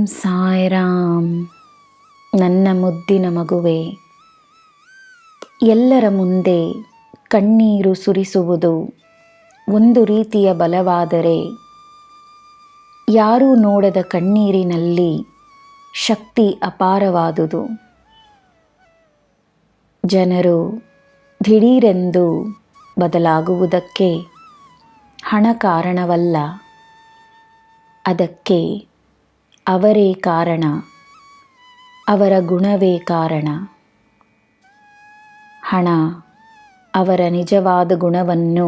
ಸಾಯಿರಾಮ್. ನನ್ನ ಮುದ್ದಿನ ಮಗುವೆ, ಎಲ್ಲರ ಮುಂದೆ ಕಣ್ಣೀರು ಸುರಿಸುವುದು ಒಂದು ರೀತಿಯ ಬಲವಾದರೆ, ಯಾರೂ ನೋಡದ ಕಣ್ಣೀರಿನಲ್ಲಿ ಶಕ್ತಿ ಅಪಾರವಾದುದು. ಜನರು ದಿಢೀರೆಂದು ಬದಲಾಗುವುದಕ್ಕೆ ಹಣ ಕಾರಣವಲ್ಲ, ಅದಕ್ಕೆ ಅವರೇ ಕಾರಣ, ಅವರ ಗುಣವೇ ಕಾರಣ. ಹಣ ಅವರ ನಿಜವಾದ ಗುಣವನ್ನು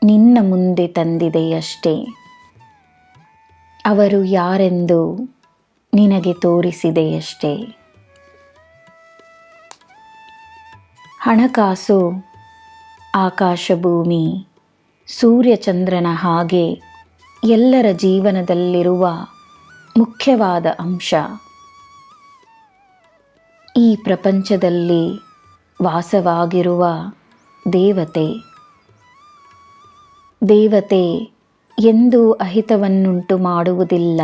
ನಿನ್ನ ಮುಂದೆ ತಂದಿದೆಯಷ್ಟೇ. ಅವರು ಯಾರೆಂದು ನಿನಗೆ ತೋರಿಸಿದೆಯಷ್ಟೇ. ಹಣಕಾಸು ಆಕಾಶ ಭೂಮಿ ಸೂರ್ಯ ಚಂದ್ರನ ಹಾಗೆ ಎಲ್ಲರ ಜೀವನದಲ್ಲಿರುವ ಮುಖ್ಯವಾದ ಅಂಶ. ಈ ಪ್ರಪಂಚದಲ್ಲಿ ವಾಸವಾಗಿರುವ ದೇವತೆ ಎಂದೂ ಅಹಿತವನ್ನುಂಟು ಮಾಡುವುದಿಲ್ಲ.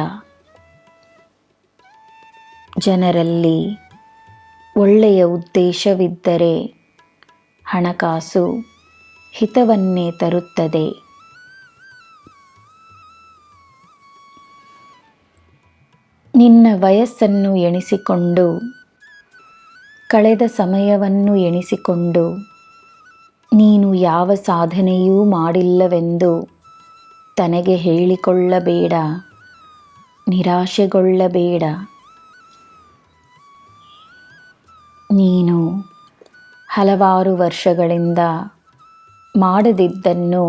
ಜನರಲ್ಲಿ ಒಳ್ಳೆಯ ಉದ್ದೇಶವಿದ್ದರೆ ಹಣಕಾಸು ಹಿತವನ್ನೇ ತರುತ್ತದೆ. ನಿನ್ನ ವಯಸ್ಸನ್ನು ಎಣಿಸಿಕೊಂಡು, ಕಳೆದ ಸಮಯವನ್ನು ಎಣಿಸಿಕೊಂಡು, ನೀನು ಯಾವ ಸಾಧನೆಯೂ ಮಾಡಿಲ್ಲವೆಂದು ತನಗೆ ಹೇಳಿಕೊಳ್ಳಬೇಡ, ನಿರಾಶೆಗೊಳ್ಳಬೇಡ. ನೀನು ಹಲವಾರು ವರ್ಷಗಳಿಂದ ಮಾಡದಿದ್ದನ್ನು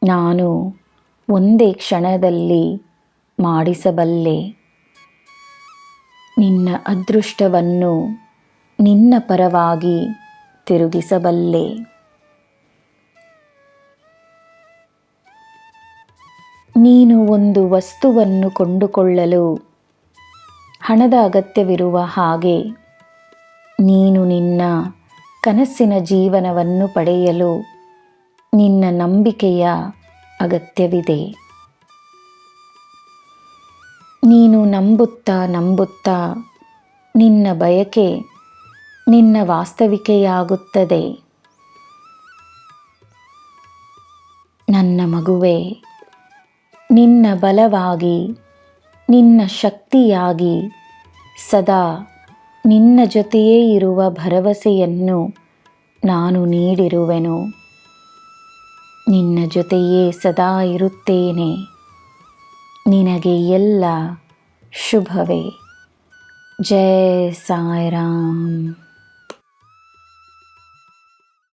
ನಾನು ಒಂದೇ ಕ್ಷಣದಲ್ಲಿ ಮಾಡಿಸಬಲ್ಲೆ. ನಿನ್ನ ಅದೃಷ್ಟವನ್ನು ನಿನ್ನ ಪರವಾಗಿ ತಿರುಗಿಸಬಲ್ಲೆ. ನೀನು ಒಂದು ವಸ್ತುವನ್ನು ಕೊಂಡುಕೊಳ್ಳಲು ಹಣದ ಅಗತ್ಯವಿರುವ ಹಾಗೆ, ನೀನು ನಿನ್ನ ಕನಸಿನ ಜೀವನವನ್ನು ಪಡೆಯಲು ನಿನ್ನ ನಂಬಿಕೆಯ ಅಗತ್ಯವಿದೆ. ನೀನು ನಂಬುತ್ತಾ ನಿನ್ನ ಬಯಕೆ ನಿನ್ನ ವಾಸ್ತವಿಕೆಯಾಗುತ್ತದೆ. ನನ್ನ ಮಗುವೆ, ನಿನ್ನ ಬಲವಾಗಿ, ನಿನ್ನ ಶಕ್ತಿಯಾಗಿ ಸದಾ ನಿನ್ನ ಜೊತೆಯೇ ಇರುವ ಭರವಸೆಯನ್ನು ನಾನು ನೀಡಿರುವೆನು. ನಿನ್ನ ಜೊತೆಯೇ ಸದಾ ಇರುತ್ತೇನೆ. ನಿನಗೆ ಎಲ್ಲ ಶುಭವೇ. ಜೈ ಸಾಯಿರಾಮ್.